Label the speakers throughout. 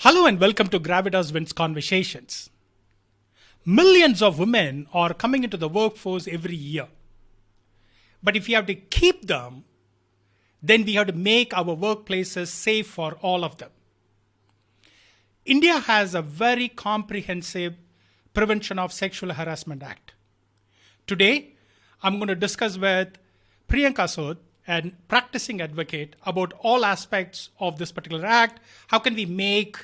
Speaker 1: Hello and welcome to Gravitas Wins Conversations. Millions of women are coming into the workforce every year. But if we have to keep them, then we have to make our workplaces safe for all of them. India has a very comprehensive Prevention of Sexual Harassment Act. Today, I'm going to discuss with Priyanka Sud, a practicing advocate, about all aspects of this particular act. How can we make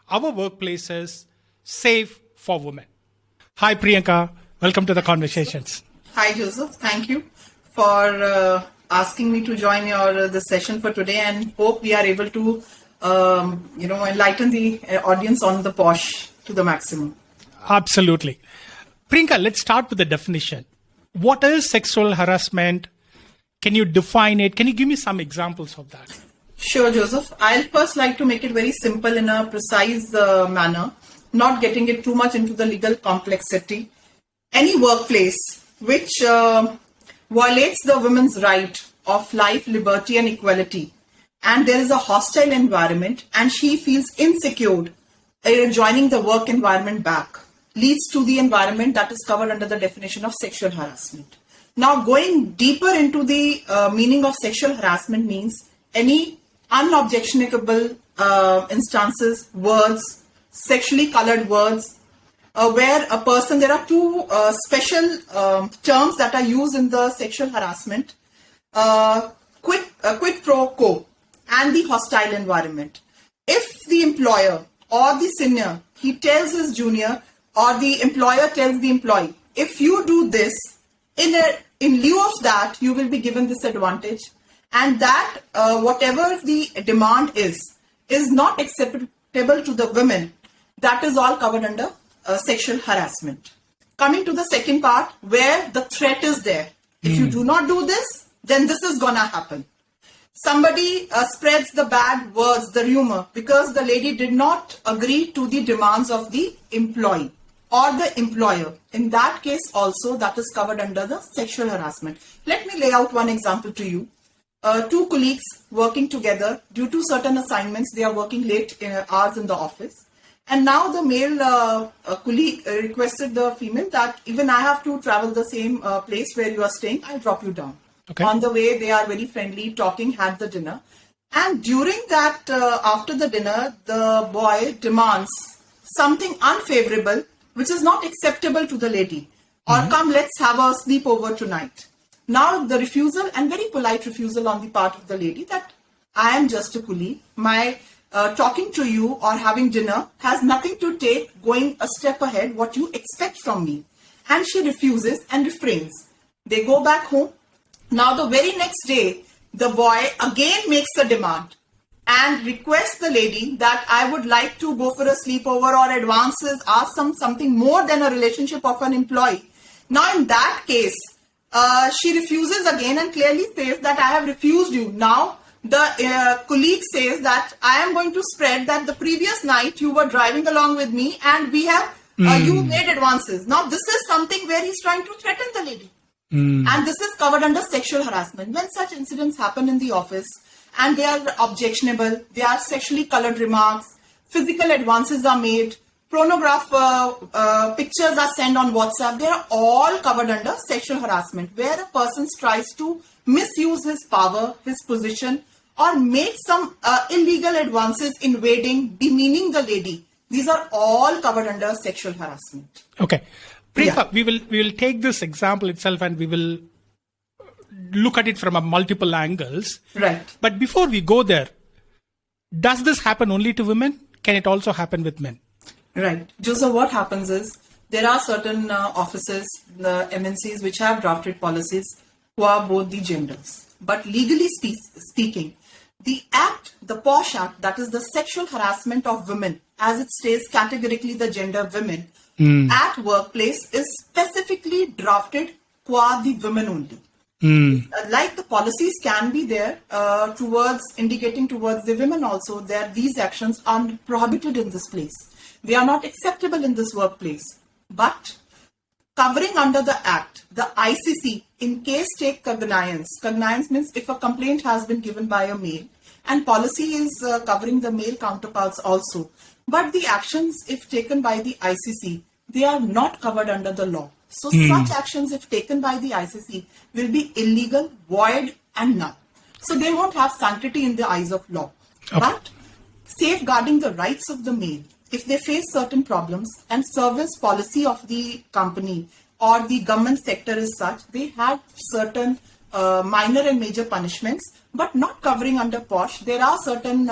Speaker 1: our workplaces safe for women? Hi, Priyanka. Welcome to the conversations.
Speaker 2: Hi, Joseph. Thank you for asking me to join your the session for today, and hope we are able to enlighten the audience on the POSH to the maximum.
Speaker 1: Absolutely. Priyanka, let's start with the definition. What is sexual harassment? Can you define it? Can you give me some examples of that?
Speaker 2: Sure, Joseph. I'll first like to make it very simple in a precise manner, not getting it too much into the legal complexity. Any workplace which violates the women's right of life, liberty and equality, and there is a hostile environment and she feels insecure joining the work environment back, leads to the environment that is covered under the definition of sexual harassment. Now, going deeper into the meaning of sexual harassment means any unobjectionable instances, words, sexually colored words, where a person, there are two special terms that are used in the sexual harassment, quid pro quo and the hostile environment. If the employer or the senior, he tells his junior, or the employer tells the employee, if you do this, in lieu of that, you will be given this advantage, and that whatever the demand is not acceptable to the women, that is all covered under sexual harassment. Coming to the second part, where the threat is there. If you do not do this, then this is gonna happen. Somebody spreads the bad words, the rumor, because the lady did not agree to the demands of the employee or the employer. In that case also, that is covered under the sexual harassment. Let me lay out one example to you. Two colleagues working together, due to certain assignments, they are working late hours in the office. And now the male colleague requested the female that even I have to travel the same place where you are staying, I'll drop you down. Okay. On the way, they are very friendly, talking, had the dinner. And during that, after the dinner, the boy demands something unfavorable, which is not acceptable to the lady. Or come, let's have a sleepover tonight. Now the refusal, and very polite refusal on the part of the lady, that I am just a colleague. My talking to you or having dinner has nothing to take going a step ahead what you expect from me. And she refuses and refrains. They go back home. Now the very next day, the boy again makes a demand and requests the lady that I would like to go for a sleepover or advances, ask something more than a relationship of an employee. Now in that case, she refuses again and clearly says that I have refused you. Now the colleague says that I am going to spread that the previous night you were driving along with me and we have you made advances. Now this is something where he's trying to threaten the lady. And this is covered under sexual harassment. When such incidents happen in the office and they are objectionable, they are sexually colored remarks, physical advances are made, pornograph pictures are sent on WhatsApp, they are all covered under sexual harassment, where a person tries to misuse his power, his position, or make some illegal advances, invading, demeaning the lady. These are all covered under sexual harassment.
Speaker 1: Okay. Priyanka, we will take this example itself and we will look at it from a multiple angles.
Speaker 2: Right.
Speaker 1: But before we go there, does this happen only to women? Can it also happen with men?
Speaker 2: Right. Joseph, what happens is there are certain offices, the MNCs, which have drafted policies who are both the genders. But legally speaking, the act, the POSH Act, that is the sexual harassment of women, as it states categorically the gender women, at workplace is specifically drafted qua the women only. Like the policies can be there towards indicating towards the women also that these actions are prohibited in this place. They are not acceptable in this workplace. But covering under the act, the ICC, in case take cognizance. Cognizance means if a complaint has been given by a male and policy is covering the male counterparts also. But the actions, if taken by the ICC, they are not covered under the law. So such actions, if taken by the ICC, will be illegal, void, and null. So they won't have sanctity in the eyes of law.
Speaker 1: Okay.
Speaker 2: But safeguarding the rights of the male, if they face certain problems and service policy of the company or the government sector is such, they have certain minor and major punishments, but not covering under POSH. There are certain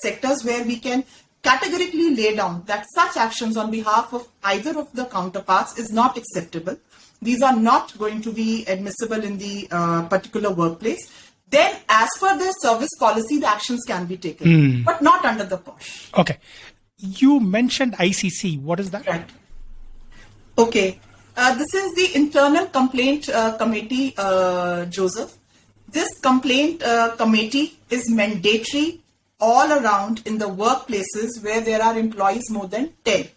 Speaker 2: sectors where we can categorically lay down that such actions on behalf of either of the counterparts is not acceptable. These are not going to be admissible in the particular workplace. Then, as per their service policy, the actions can be taken, but not under the POSH.
Speaker 1: Okay. You mentioned ICC. What is that?
Speaker 2: Right. Okay. This is the Internal Complaint Committee, Joseph. This complaint committee is mandatory all around in the workplaces where there are employees more than 10.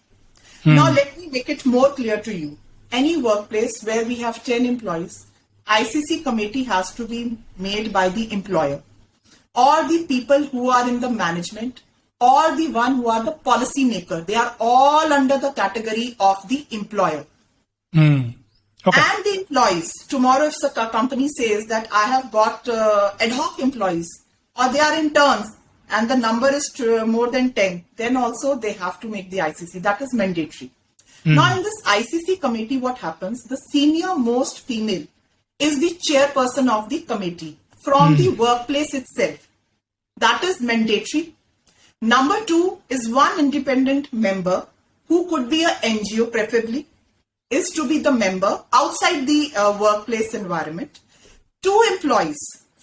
Speaker 2: Now, let me make it more clear to you. Any workplace where we have 10 employees, ICC committee has to be made by the employer or the people who are in the management or the one who are the policy maker. They are all under the category of the employer.
Speaker 1: Okay.
Speaker 2: And the employees. Tomorrow, if a company says that I have got ad hoc employees or they are interns and the number is more than 10, then also they have to make the ICC. That is mandatory. Now, in this ICC committee, what happens? The senior most female is the chairperson of the committee from the workplace itself. That is mandatory. Number 2 is one independent member who could be an NGO preferably, is to be the member outside the workplace environment. 2 employees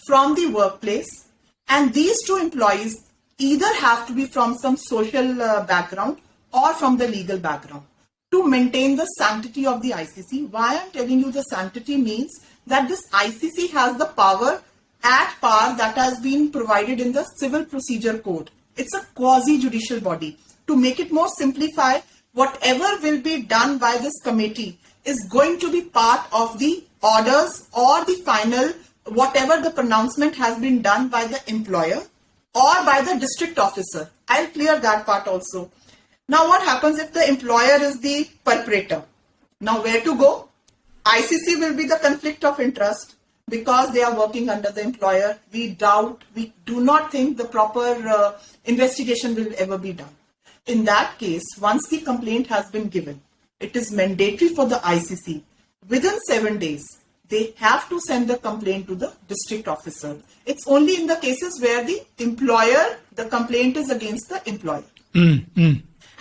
Speaker 2: from the workplace, and these 2 employees either have to be from some social background or from the legal background to maintain the sanctity of the ICC. Why I'm telling you the sanctity means that this ICC has the power at par that has been provided in the Civil Procedure Code. It's a quasi-judicial body. To make it more simplified, whatever will be done by this committee is going to be part of the orders or the final, whatever the pronouncement has been done by the employer or by the district officer. I'll clear that part also. Now, what happens if the employer is the perpetrator? Now, where to go? ICC will be the conflict of interest because they are working under the employer. We do not think the proper investigation will ever be done. In that case, once the complaint has been given, it is mandatory for the ICC. Within 7 days, they have to send the complaint to the district officer. It's only in the cases where the employer, the complaint is against the employer.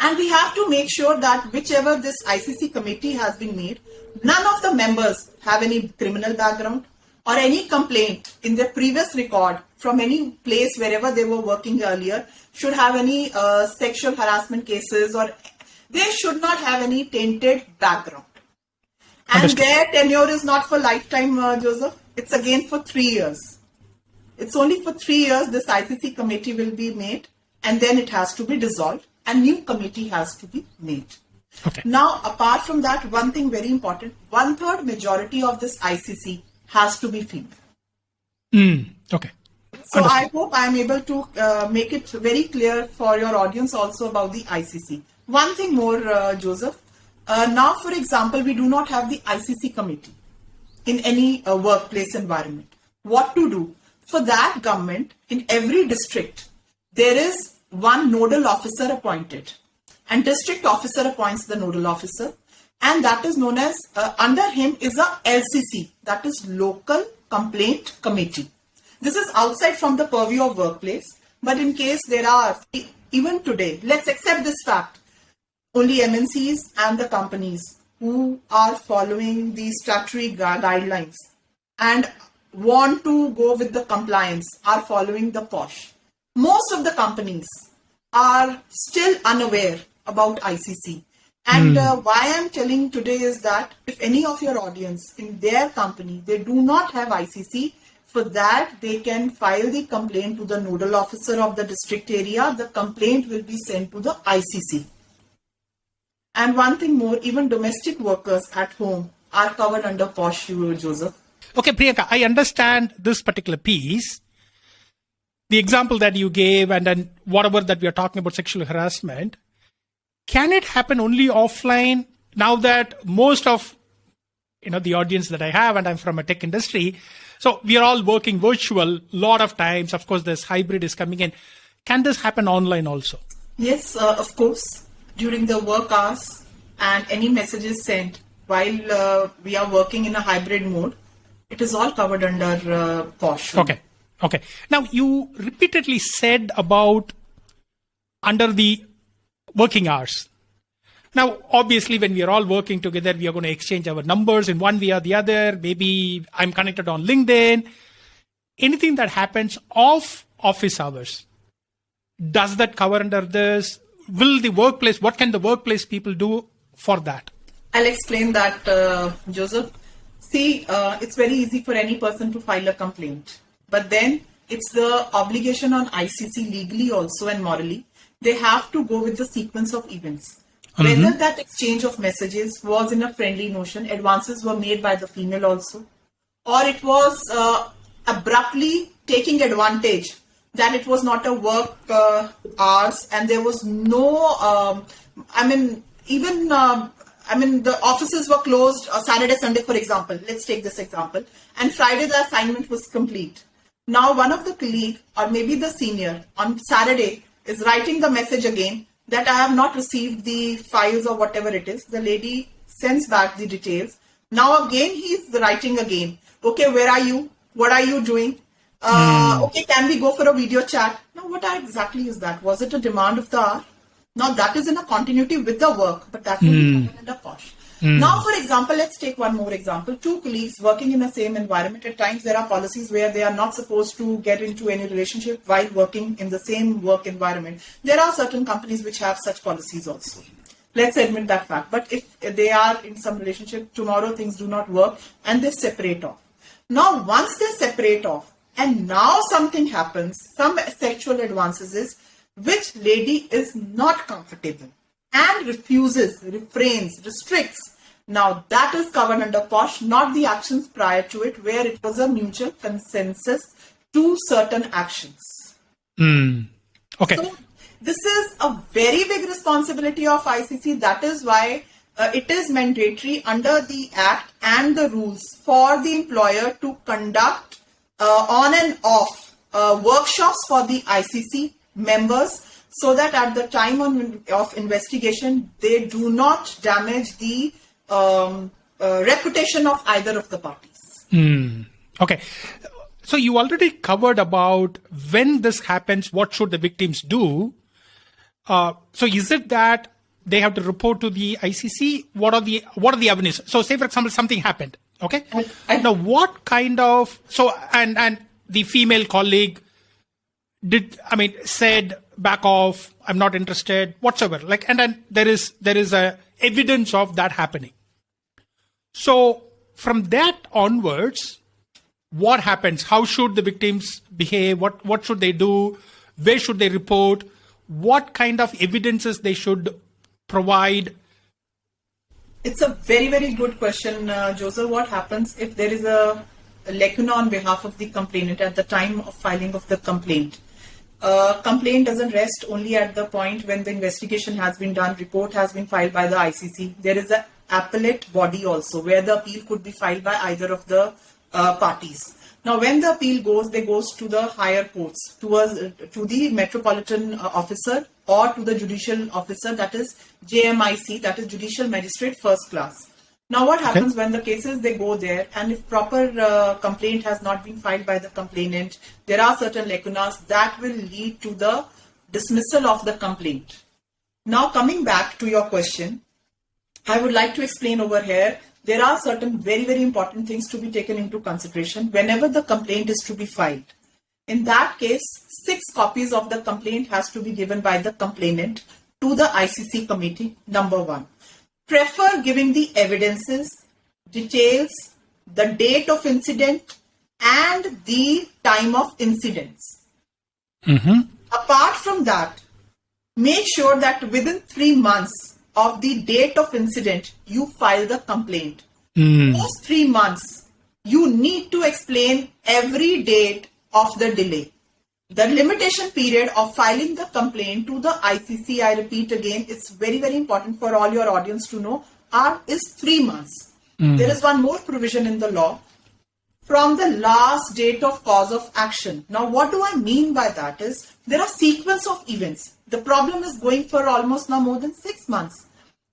Speaker 2: And we have to make sure that whichever this ICC committee has been made, none of the members have any criminal background or any complaint in their previous record from any place wherever they were working earlier should have any sexual harassment cases, or they should not have any tainted background. And
Speaker 1: Understood.
Speaker 2: their tenure is not for lifetime, Joseph. It's again for 3 years. It's only for 3 years this ICC committee will be made, and then it has to be dissolved and new committee has to be made.
Speaker 1: Okay.
Speaker 2: Now, apart from that, one thing very important, 1/3 majority of this ICC has to be female.
Speaker 1: Okay.
Speaker 2: So
Speaker 1: Understood.
Speaker 2: I hope I am able to make it very clear for your audience also about the ICC. One thing more, Joseph. Now, for example, we do not have the ICC committee in any workplace environment. What to do? For that, government, in every district, there is one nodal officer appointed. And district officer appoints the nodal officer. And that is known as, under him is a LCC, that is Local Complaint Committee. This is outside from the purview of workplace. But in case there are, even today, let's accept this fact, only MNCs and the companies who are following the statutory guidelines and want to go with the compliance are following the POSH. Most of the companies are still unaware about ICC. And why I'm telling today is that if any of your audience in their company, they do not have ICC, for that they can file the complaint to the nodal officer of the district area. The complaint will be sent to the ICC. And one thing more, even domestic workers at home are covered under POSH, Joseph.
Speaker 1: Okay, Priyanka, I understand this particular piece. the example that you gave and then whatever that we are talking about sexual harassment, can it happen only offline now that most of the audience that I have, and I'm from a tech industry, so we are all working virtual lot of times. Of course, this hybrid is coming in. Can this happen online also?
Speaker 2: Yes, of course. During the work hours and any messages sent while we are working in a hybrid mode, it is all covered under POSH.
Speaker 1: Okay. Now, you repeatedly said about under the working hours. Now, obviously, when we are all working together, we are going to exchange our numbers in one way or the other. Maybe I'm connected on LinkedIn. Anything that happens off office hours, does that cover under this? What can the workplace people do for that?
Speaker 2: I'll explain that, Joseph. See, it's very easy for any person to file a complaint. But then it's the obligation on ICC legally also and morally. They have to go with the sequence of events. Whether that exchange of messages was in a friendly notion, advances were made by the female also, or it was abruptly taking advantage that it was not a work hours and there was no, the offices were closed Saturday, Sunday, for example. Let's take this example. And Friday, the assignment was complete. Now, one of the colleague or maybe the senior on Saturday is writing the message again that I have not received the files or whatever it is. The lady sends back the details. Now again, he's writing again. Okay, where are you? What are you doing? Okay, can we go for a video chat? Now, what exactly is that? Was it a demand of the hour? Now, that is in a continuity with the work, but that will be covered under POSH. Now, for example, let's take one more example. Two colleagues working in the same environment. At times, there are policies where they are not supposed to get into any relationship while working in the same work environment. There are certain companies which have such policies also. Let's admit that fact. But if they are in some relationship, tomorrow things do not work and they separate off. Now, once they separate off and now something happens, some sexual advances is which lady is not comfortable and refuses, refrains, restricts. Now that is covered under POSH, not the actions prior to it where it was a mutual consensus to certain actions.
Speaker 1: Okay.
Speaker 2: So this is a very big responsibility of ICC. That is why it is mandatory under the Act and the rules for the employer to conduct on and off workshops for the ICC members, so that at the time of investigation, they do not damage the reputation of either of the parties.
Speaker 1: Okay. So you already covered about when this happens, what should the victims do? So is it that they have to report to the ICC? What are the avenues? So say, for example, something happened. Okay. Now, what kind of, and the female colleague said, back off, I'm not interested, whatsoever. And then there is a evidence of that happening. So from that onwards, what happens? How should the victims behave? What should they do? Where should they report? What kind of evidences they should provide?
Speaker 2: It's a very, very good question, Joseph. What happens if there is a lacuna on behalf of the complainant at the time of filing of the complaint? Complaint doesn't rest only at the point when the investigation has been done, report has been filed by the ICC. There is an appellate body also where the appeal could be filed by either of the parties. Now, when the appeal goes to the higher courts, to the metropolitan officer or to the judicial officer, that is JMIC, that is Judicial Magistrate First Class. Now, what happens when the cases, they go there, and if proper complaint has not been filed by the complainant, there are certain lacunas that will lead to the dismissal of the complaint. Now, coming back to your question, I would like to explain over here, there are certain very, very important things to be taken into consideration whenever the complaint is to be filed. In that case, 6 copies of the complaint has to be given by the complainant to the ICC committee, number 1. Prefer giving the evidences, details, the date of incident, and the time of incidents. Apart from that, make sure that within 3 months of the date of incident, you file the complaint. Those 3 months, you need to explain every date of the delay. The limitation period of filing the complaint to the ICC, I repeat again, it's very, very important for all your audience to know, is 3 months. There is one more provision in the law, from the last date of cause of action. Now, what do I mean by that is, there are sequence of events. The problem is going for almost now more than 6 months.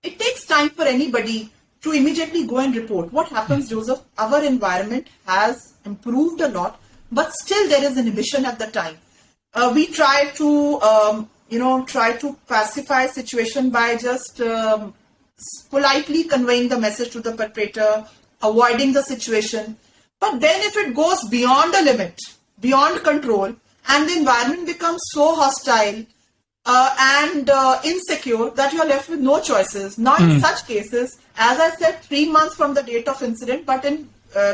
Speaker 2: It takes time for anybody to immediately go and report. What happens, Joseph? Our environment has improved a lot, but still there is inhibition at the time. We try to pacify situation by just politely conveying the message to the perpetrator, avoiding the situation. But then if it goes beyond the limit, beyond control, and the environment becomes so hostile and insecure that you're left with no choices. Not in such cases, as I said, 3 months from the date of incident, but in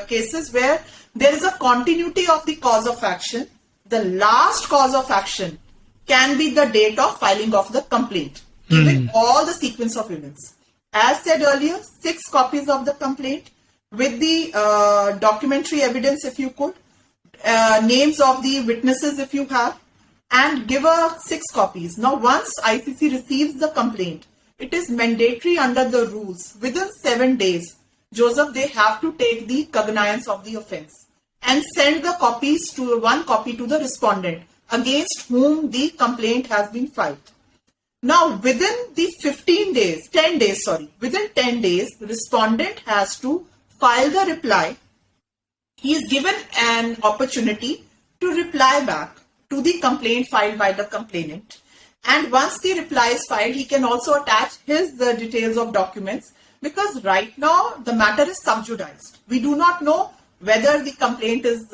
Speaker 2: cases where there is a continuity of the cause of action, the last cause of action can be the date of filing of the complaint, given all the sequence of events. As said earlier, 6 copies of the complaint with the documentary evidence if you could, names of the witnesses if you have, and give 6 copies. Now, once ICC receives the complaint, it is mandatory under the rules within 7 days, Joseph, they have to take the cognizance of the offence and send the copies to 1 copy to the respondent against whom the complaint has been filed. Now, within the 10 days, within 10 days, the respondent has to file the reply. He is given an opportunity to reply back to the complaint filed by the complainant. And once the reply is filed, he can also attach his details of documents, because right now the matter is subjudiced. We do not know whether the complaint is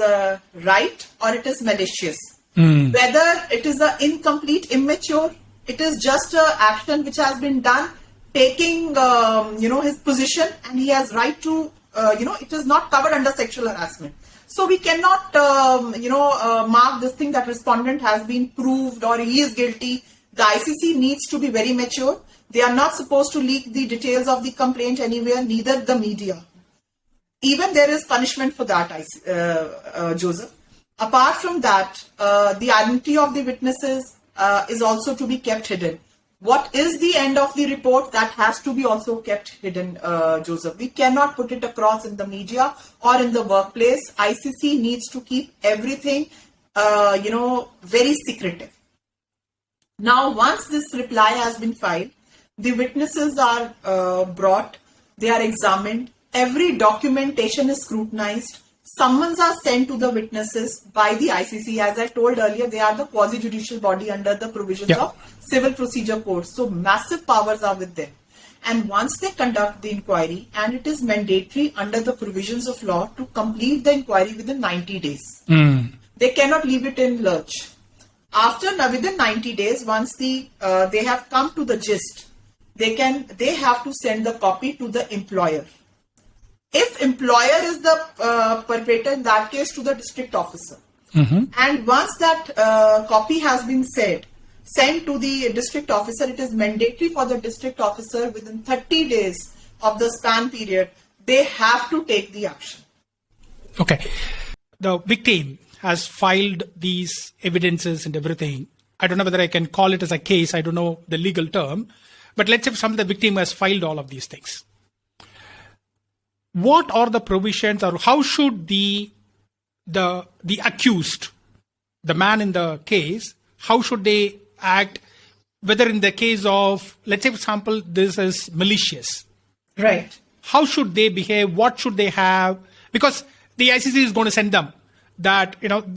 Speaker 2: right or it is malicious, whether it is incomplete, immature, it is just an action which has been done, taking his position, and he has right to, it is not covered under sexual harassment. So we cannot, mark this thing that respondent has been proved or he is guilty. The ICC needs to be very mature. They are not supposed to leak the details of the complaint anywhere, neither the media. Even there is punishment for that, Joseph. Apart from that, the identity of the witnesses is also to be kept hidden. What is the end of the report? That has to be also kept hidden, Joseph. We cannot put it across in the media or in the workplace. ICC needs to keep everything, very secretive. Now, once this reply has been filed, the witnesses are brought, they are examined, every documentation is scrutinized, summons are sent to the witnesses by the ICC. As I told earlier, they are the quasi-judicial body under the provisions of Civil Procedure Code. So massive powers are with them. And once they conduct the inquiry, and it is mandatory under the provisions of law to complete the inquiry within 90 days. They cannot leave it in lurch. Within 90 days, once they have come to the gist, they have to send the copy to the employer. If employer is the perpetrator, in that case to the district officer. And once that copy has been sent to the district officer, it is mandatory for the district officer within 30 days of the span period, they have to take the action.
Speaker 1: Okay. The victim has filed these evidences and everything. I don't know whether I can call it as a case. I don't know the legal term. But let's say the victim has filed all of these things. What are the provisions, or how should the accused, the man in the case, how should they act, whether in the case of, let's say for example, this is malicious.
Speaker 2: Right.
Speaker 1: How should they behave? What should they have? Because the ICC is going to send them that,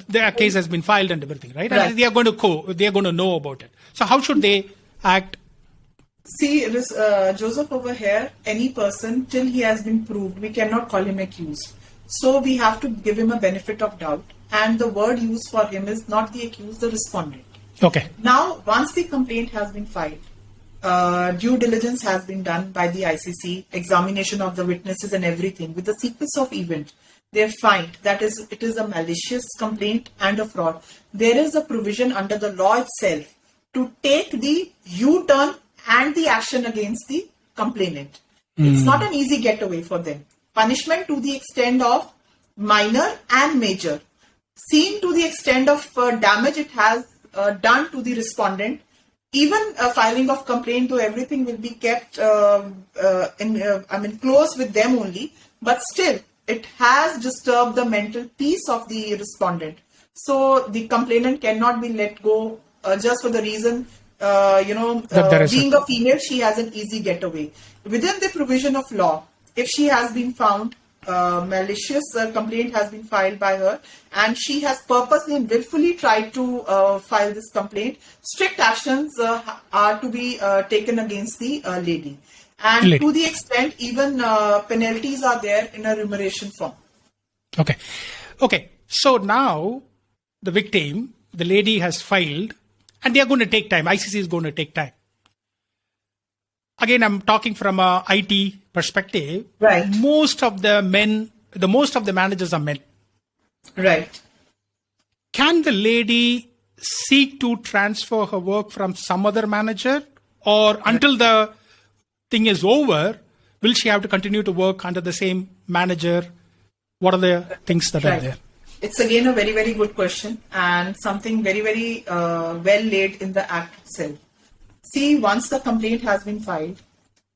Speaker 1: their case has been filed and everything, right? And they are going to know about it. So how should they act?
Speaker 2: See, Joseph, over here, any person, till he has been proved, we cannot call him accused. So we have to give him a benefit of doubt. And the word used for him is not the accused, the respondent.
Speaker 1: Okay.
Speaker 2: Now, once the complaint has been filed, due diligence has been done by the ICC, examination of the witnesses and everything, with the sequence of event, they find that it is a malicious complaint and a fraud. There is a provision under the law itself to take the U-turn and the action against the complainant. It's not an easy getaway for them. Punishment to the extent of minor and major. seen to the extent of damage it has done to the respondent. Even filing of complaint, though everything will be kept close with them only, but still it has disturbed the mental peace of the respondent. So the complainant cannot be let go just for the reason, being a female, she has an easy getaway. Within the provision of law, if she has been found malicious complaint has been filed by her and she has purposely and willfully tried to file this complaint, strict actions are to be taken against the lady. And to the extent, even penalties are there in a remuneration form.
Speaker 1: Okay. So now the victim, the lady has filed and they are going to take time. ICC is going to take time. Again, I'm talking from a IT perspective.
Speaker 2: Right.
Speaker 1: Most of the managers are men.
Speaker 2: Right.
Speaker 1: Can the lady seek to transfer her work from some other manager, or until the thing is over, will she have to continue to work under the same manager? What are the things that are there?
Speaker 2: It's again a very, very good question and something very, very well laid in the Act itself. See, once the complaint has been filed,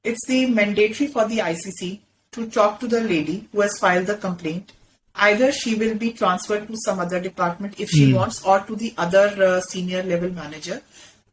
Speaker 2: it's the mandatory for the ICC to talk to the lady who has filed the complaint. Either she will be transferred to some other department if she wants, or to the other senior level manager.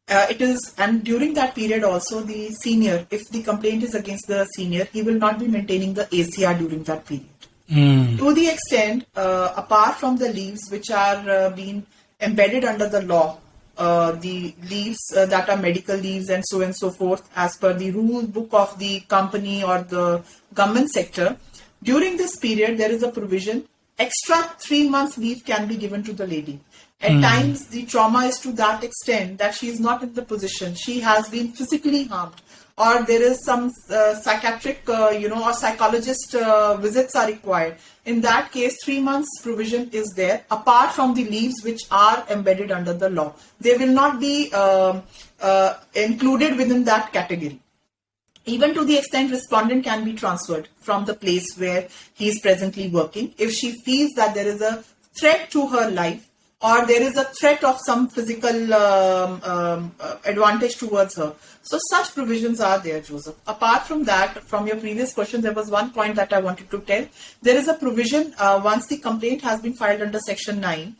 Speaker 2: And during that period also, the senior, if the complaint is against the senior, he will not be maintaining the ACR during that period. To the extent, apart from the leaves which are being embedded under the law, the leaves that are medical leaves and so forth, as per the rule book of the company or the government sector, during this period there is a provision, extra 3 months leave can be given to the lady. At times the trauma is to that extent that she is not in the position, she has been physically harmed, or there is some psychiatric or psychologist visits are required. In that case, 3 months provision is there, apart from the leaves which are embedded under the law. They will not be included within that category. Even to the extent respondent can be transferred from the place where he is presently working if she feels that there is a threat to her life, or there is a threat of some physical advantage towards her. So such provisions are there, Joseph. Apart from that, from your previous question, there was one point that I wanted to tell. There is a provision once the complaint has been filed under Section 9.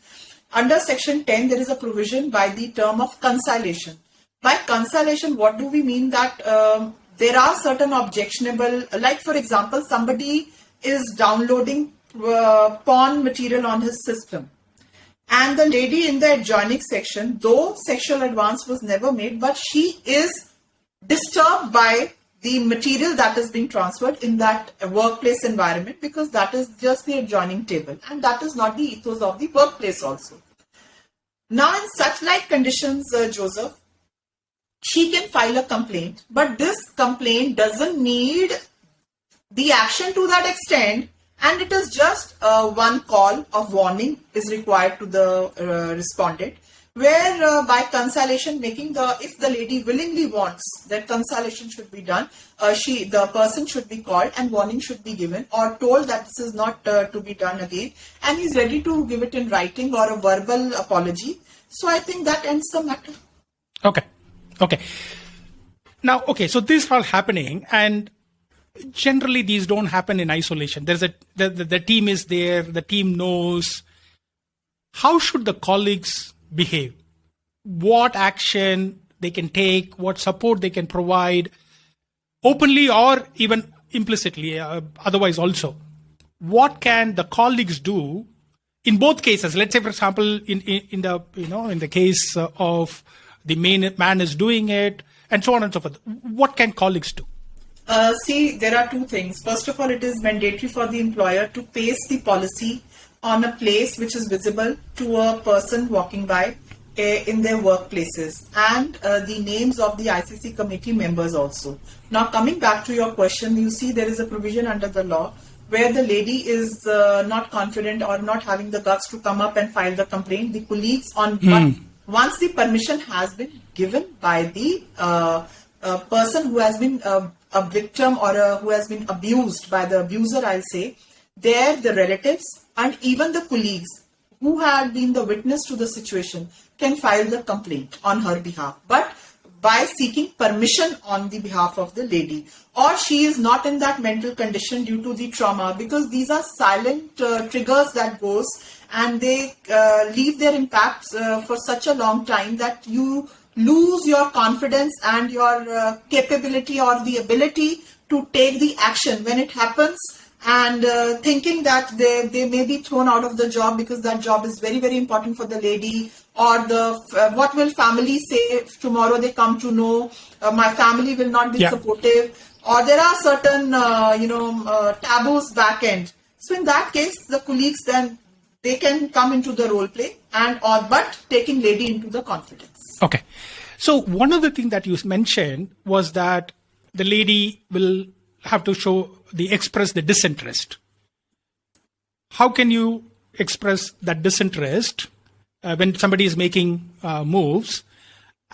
Speaker 2: Under Section 10, there is a provision by the term of conciliation. By conciliation, what do we mean? That there are certain objectionable, like for example, somebody is downloading porn material on his system. And the lady in the adjoining section, though sexual advance was never made, but she is disturbed by the material that is being transferred in that workplace environment, because that is just the adjoining table and that is not the ethos of the workplace also. Now in such like conditions, Joseph, she can file a complaint, but this complaint doesn't need the action to that extent, and it is just one call of warning is required to the respondent, where by conciliation making if the lady willingly wants that conciliation should be done, the person should be called and warning should be given or told that this is not to be done again, and he's ready to give it in writing or a verbal apology. So I think that ends the matter.
Speaker 1: Okay. Now, so this is all happening, and generally these don't happen in isolation. There's the team is there, the team knows. How should the colleagues behave? What action they can take, what support they can provide, openly or even implicitly, otherwise also. What can the colleagues do in both cases? Let's say, for example, in the case of the main man is doing it, and so on and so forth. What can colleagues do?
Speaker 2: See, there are two things. First of all, it is mandatory for the employer to paste the policy on a place which is visible to a person walking by in their workplaces, and the names of the ICC committee members also. Now, coming back to your question, you see there is a provision under the law where the lady is not confident or not having the guts to come up and file the complaint. The colleagues once the permission has been given by the person who has been a victim or who has been abused by the abuser, I'll say, the relatives and even the colleagues who had been the witness to the situation can file the complaint on her behalf, but by seeking permission on the behalf of the lady, or she is not in that mental condition due to the trauma, because these are silent triggers that goes, and they leave their impacts for such a long time that you lose your confidence and your capability or the ability to take the action when it happens, and thinking that they may be thrown out of the job because that job is very, very important for the lady, or what will family say if tomorrow they come to know my family will not be supportive, or there are certain taboos back end. So in that case, the colleagues then they can come into the role play but taking lady into the confidence.
Speaker 1: Okay. So one of the things that you mentioned was that the lady will have to express the disinterest. How can you express that disinterest when somebody is making moves,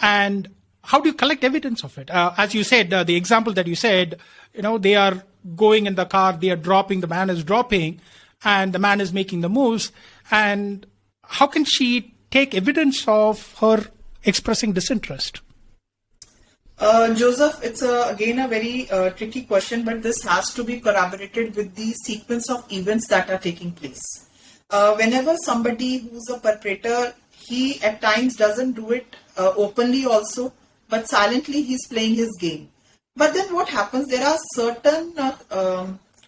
Speaker 1: and how do you collect evidence of it? As you said, the example that you said, they are going in the car, they are dropping, the man is dropping, and the man is making the moves. And how can she take evidence of her expressing disinterest?
Speaker 2: Joseph, it's again a very tricky question, but this has to be corroborated with the sequence of events that are taking place. Whenever somebody who's a perpetrator, he at times doesn't do it openly also, but silently he's playing his game. But then what happens, there are certain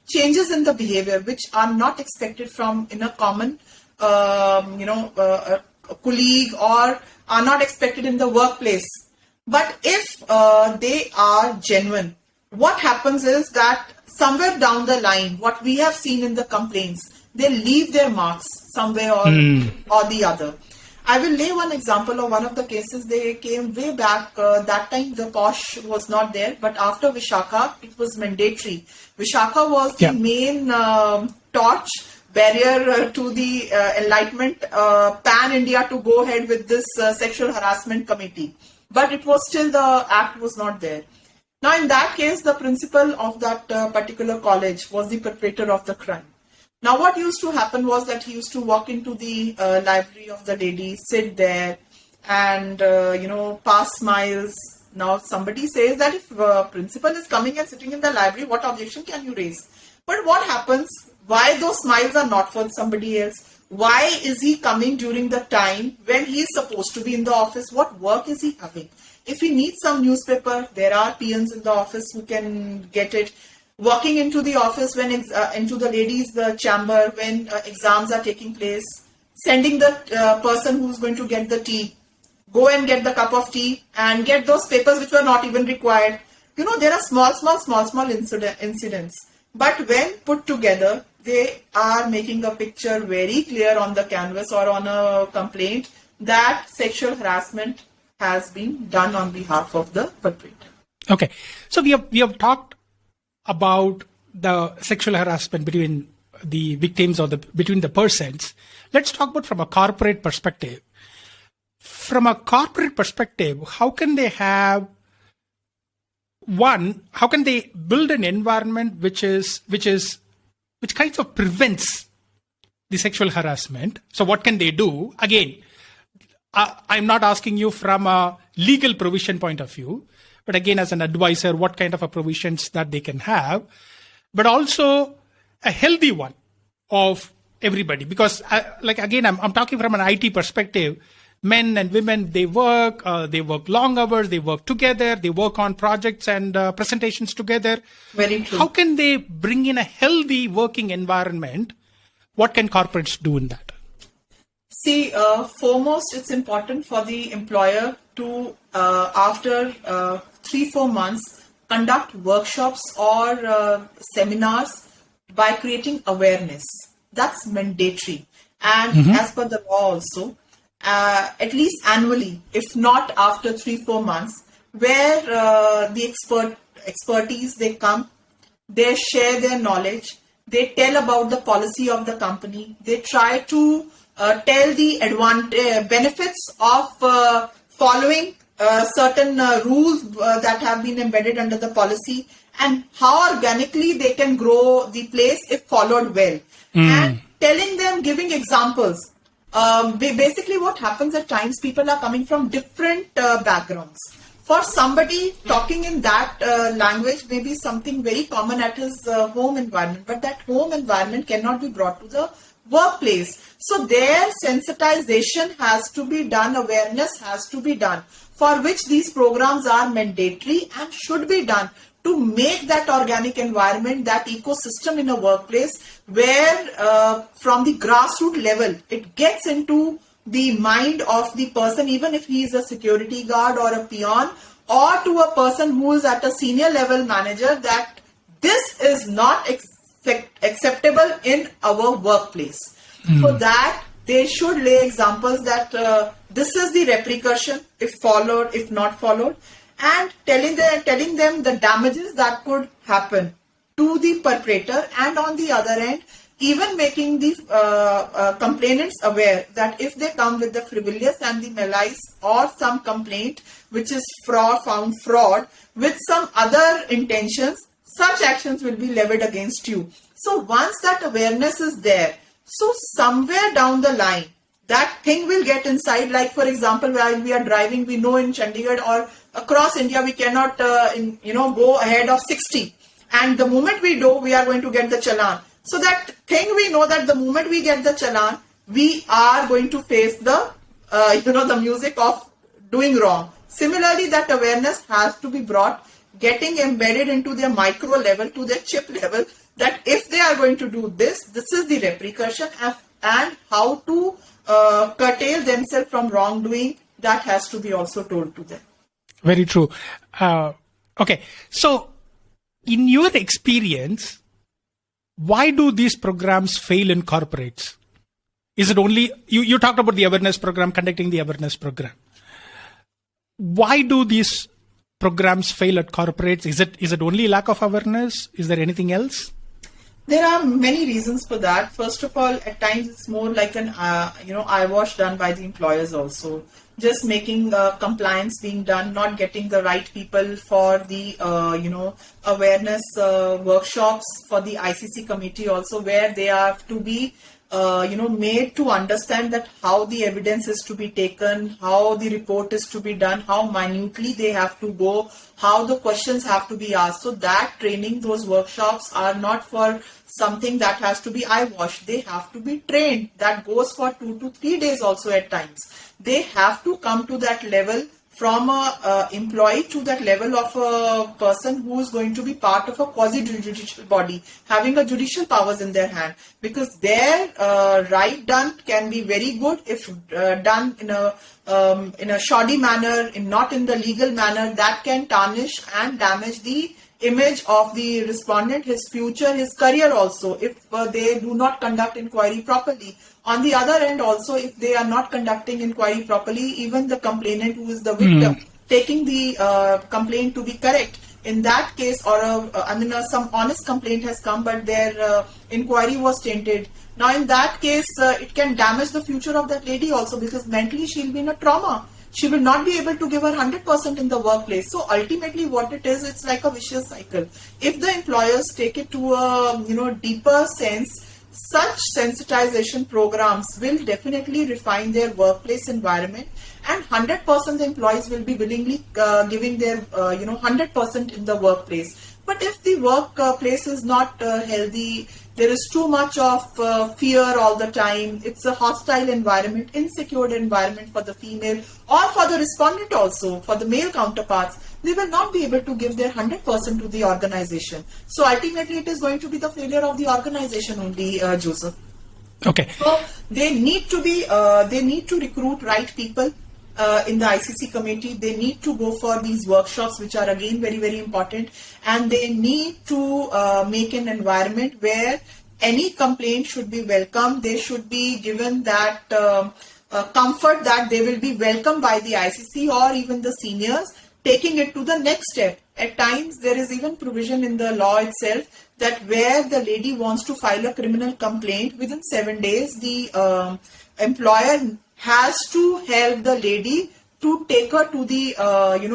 Speaker 2: changes in the behavior which are not expected from in a common a colleague, or are not expected in the workplace. But if they are genuine, what happens is that somewhere down the line, what we have seen in the complaints, they leave their marks somewhere or the other. I will lay one example of one of the cases. They came way back. That time the POSH was not there, but after Vishaka, it was mandatory. Vishaka was the main torch barrier to the enlightenment pan-India to go ahead with this sexual harassment committee. But it was still, the act was not there. Now, in that case, the principal of that particular college was the perpetrator of the crime. Now, what used to happen was that he used to walk into the library of the lady, sit there, and pass smiles. Now, somebody says that if principal is coming and sitting in the library, what objection can you raise? But what happens? Why those smiles are not for somebody else? Why is he coming during the time when he is supposed to be in the office? What work is he having? If he needs some newspaper, there are peons in the office who can get it. Walking into the office when into the ladies' chamber when exams are taking place. Sending the person who's going to get the tea. Go and get the cup of tea and get those papers which were not even required. There are small incidents. But when put together, they are making a picture very clear on the canvas or on a complaint that sexual harassment has been done on behalf of the perpetrator.
Speaker 1: Okay. So we have talked about the sexual harassment between the victims or between the persons. Let's talk about from a corporate perspective. From a corporate perspective, how can they build an environment which kind of prevents the sexual harassment? So what can they do? Again, I'm not asking you from a legal provision point of view, but again, as an advisor, what kind of a provisions that they can have, but also a healthy one of everybody. Because I'm talking from an IT perspective. Men and women, they work long hours, they work together, they work on projects and presentations together.
Speaker 2: Very true.
Speaker 1: How can they bring in a healthy working environment? What can corporates do in that?
Speaker 2: See, foremost, it's important for the employer to, after 3-4 months, conduct workshops or seminars by creating awareness. That's mandatory. And as per the law also, at least annually, if not after 3-4 months, where the expertise, they come, they share their knowledge, they tell about the policy of the company, they try to tell the benefits of following certain rules that have been embedded under the policy, and how organically they can grow the place if followed well. And telling them, giving examples. Basically what happens at times, people are coming from different backgrounds. For somebody, talking in that language may be something very common at his home environment, but that home environment cannot be brought to the workplace. So their sensitization has to be done, awareness has to be done, for which these programs are mandatory and should be done to make that organic environment, that ecosystem in a workplace where from the grassroots level, it gets into the mind of the person, even if he is a security guard or a peon, or to a person who is at a senior level manager, that this is not acceptable in our workplace. For that, they should lay examples that this is the repercussion if followed, if not followed, and telling them the damages that could happen to the perpetrator, and on the other end, even making the complainants aware that if they come with the frivolous and the malice or some complaint which is found fraud with some other intentions, such actions will be levied against you. So once that awareness is there, so somewhere down the line, that thing will get inside. Like for example, while we are driving, we know in Chandigarh or across India, we cannot go ahead of 60. And the moment we do, we are going to get the challan. So that thing, we know that the moment we get the challan, we are going to face the, the music of doing wrong. Similarly, that awareness has to be brought, getting embedded into their micro level, to their chip level, that if they are going to do this, this is the repercussion, and how to curtail themselves from wrongdoing, that has to be also told to them.
Speaker 1: Very true. Okay. So, in your experience, why do these programs fail in corporates? Is it only, you talked about the awareness program, conducting the awareness program. Why do these programs fail at corporates? Is it only lack of awareness? Is there anything else?
Speaker 2: There are many reasons for that. First of all, at times it's more like an eyewash done by the employers also. Just making compliance being done, not getting the right people for the awareness workshops for the ICC committee also, where they have to be made to understand that how the evidence is to be taken, how the report is to be done, how minutely they have to go, how the questions have to be asked. So that training, those workshops are not for something that has to be eyewash. They have to be trained. That goes for 2 to 3 days also at times. They have to come to that level, from a employee to that level of a person who is going to be part of a quasi-judicial body, having a judicial powers in their hand, because their right done can be very good if done in a shoddy manner, not in the legal manner. That can tarnish and damage the image of the respondent, his future, his career also, if they do not conduct inquiry properly. On the other end also, if they are not conducting inquiry properly, even the complainant, who is the victim, taking the complaint to be correct, in that case, or some honest complaint has come, but their inquiry was tainted. Now in that case, it can damage the future of that lady also, because mentally she will be in a trauma. She will not be able to give her 100% in the workplace. So ultimately what it is, it's like a vicious cycle. If the employers take it to a deeper sense, such sensitization programs will definitely refine their workplace environment, and 100% the employees will be willingly giving their 100% in the workplace. But if the workplace is not healthy, there is too much of fear all the time, it's a hostile environment, insecure environment for the female or for the respondent also, for the male counterparts, they will not be able to give their 100% to the organization. So ultimately it is going to be the failure of the organization only, Joseph.
Speaker 1: Okay.
Speaker 2: So they need to recruit right people in the ICC committee. They need to go for these workshops, which are again very, very important. And they need to make an environment where any complaint should be welcomed. They should be given that comfort that they will be welcomed by the ICC or even the seniors, taking it to the next step. At times, there is even provision in the law itself that where the lady wants to file a criminal complaint, within 7 days, the employer has to help the lady to take her to the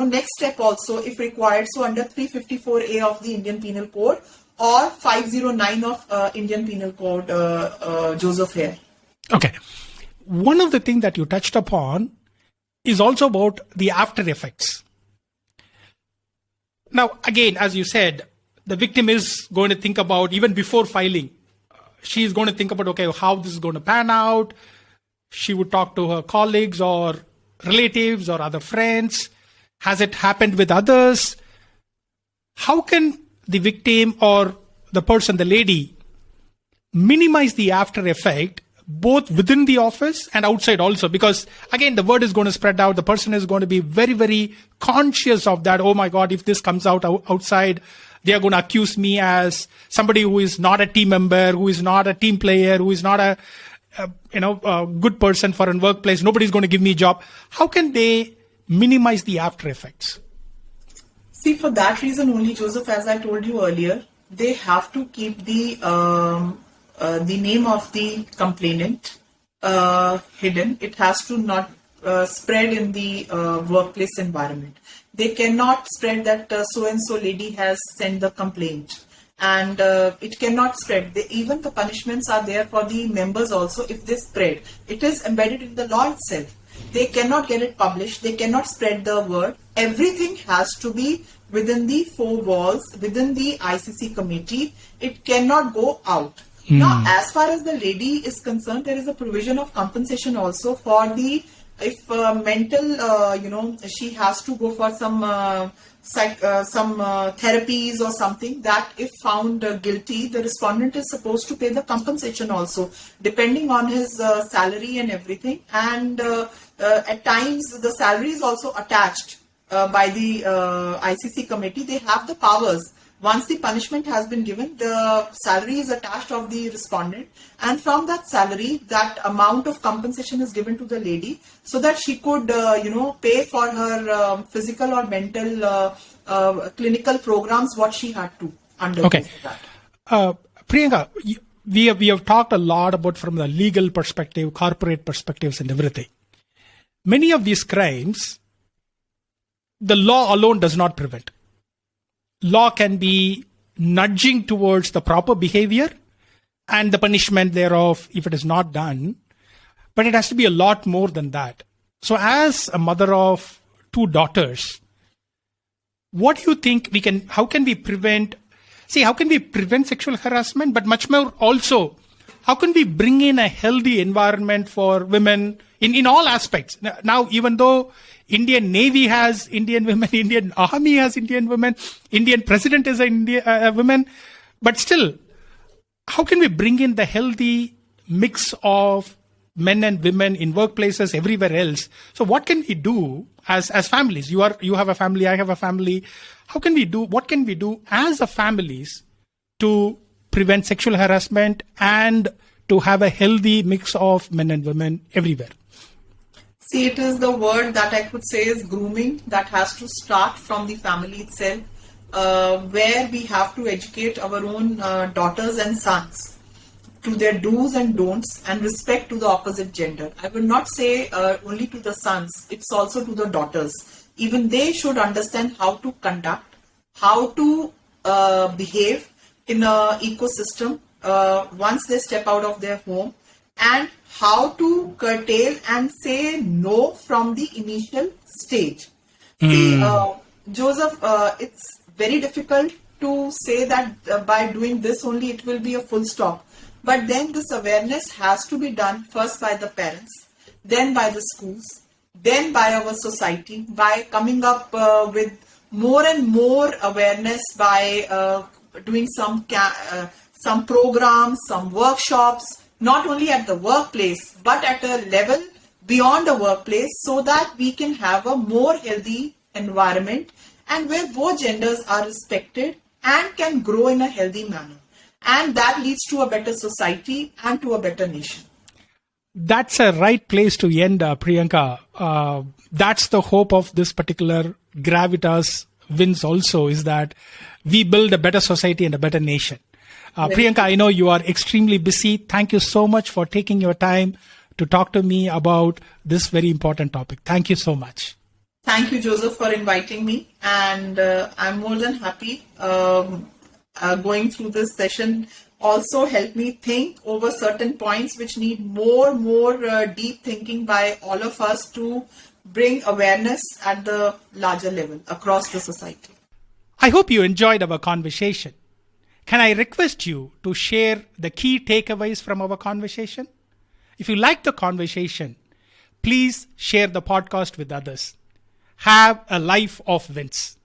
Speaker 2: next step also, if required. So under 354A of the Indian Penal Code or 509 of Indian Penal Code, Joseph here.
Speaker 1: Okay. one of the things that you touched upon is also about the after effects. Now, again, as you said, the victim is going to think about, even before filing, she is going to think about, okay, how this is going to pan out. She would talk to her colleagues or relatives or other friends. Has it happened with others? How can the victim or the person, the lady, minimize the after effect both within the office and outside also? Because again, the word is going to spread out. The person is going to be very, very conscious of that. Oh my God, if this comes out outside, they are going to accuse me as somebody who is not a team member, who is not a team player, who is not a good person for a workplace. Nobody's going to give me a job. How can they minimize the after effects?
Speaker 2: See, for that reason only, Joseph, as I told you earlier, they have to keep the name of the complainant hidden. It has to not spread in the workplace environment. They cannot spread that so-and-so lady has sent the complaint. And it cannot spread. Even the punishments are there for the members also if they spread. It is embedded in the law itself. They cannot get it published. They cannot spread the word. Everything has to be within the four walls, within the ICC committee. It cannot go out. Now, as far as the lady is concerned, there is a provision of compensation also for the, if mental, she has to go for some therapies or something, that if found guilty, the respondent is supposed to pay the compensation also, depending on his salary and everything. And at times, the salary is also attached by the ICC committee. They have the powers. Once the punishment has been given, the salary is attached of the respondent, and from that salary, that amount of compensation is given to the lady so that she could, pay for her physical or mental clinical programs, what she had to undergo.
Speaker 1: Okay. Priyanka, we have talked a lot about from the legal perspective, corporate perspectives and everything. Many of these crimes, the law alone does not prevent. Law can be nudging towards the proper behavior and the punishment thereof if it is not done. But it has to be a lot more than that. So as a mother of two daughters, what do you think how can we prevent sexual harassment, but much more also, how can we bring in a healthy environment for women in all aspects? Now, even though Indian Navy has Indian women, Indian Army has Indian women, Indian President is a woman, but still, how can we bring in the healthy mix of men and women in workplaces, everywhere else? So what can we do as families? You have a family, I have a family. What can we do as a families to prevent sexual harassment and to have a healthy mix of men and women everywhere?
Speaker 2: See, it is the word that I could say is grooming, that has to start from the family itself, where we have to educate our own daughters and sons to their do's and don'ts and respect to the opposite gender. I will not say only to the sons, it's also to the daughters. Even they should understand how to conduct, how to behave in an ecosystem once they step out of their home, and how to curtail and say no from the initial stage. See, Joseph, it's very difficult to say that by doing this only it will be a full stop. But then this awareness has to be done first by the parents, then by the schools, then by our society, by coming up with more and more awareness by doing some programs, some workshops, not only at the workplace, but at a level beyond the workplace, so that we can have a more healthy environment and where both genders are respected and can grow in a healthy manner. And that leads to a better society and to a better nation.
Speaker 1: That's a right place to end, Priyanka. That's the hope of this particular Gravitas wins also, is that we build a better society and a better nation. Priyanka, I know you are extremely busy. Thank you so much for taking your time to talk to me about this very important topic. Thank you so much.
Speaker 2: Thank you, Joseph, for inviting me. And I'm more than happy going through this session also helped me think over certain points which need more deep thinking by all of us to bring awareness at the larger level across the society.
Speaker 1: I hope you enjoyed our conversation. Can I request you to share the key takeaways from our conversation? If you like the conversation, please share the podcast with others. Have a life of wins.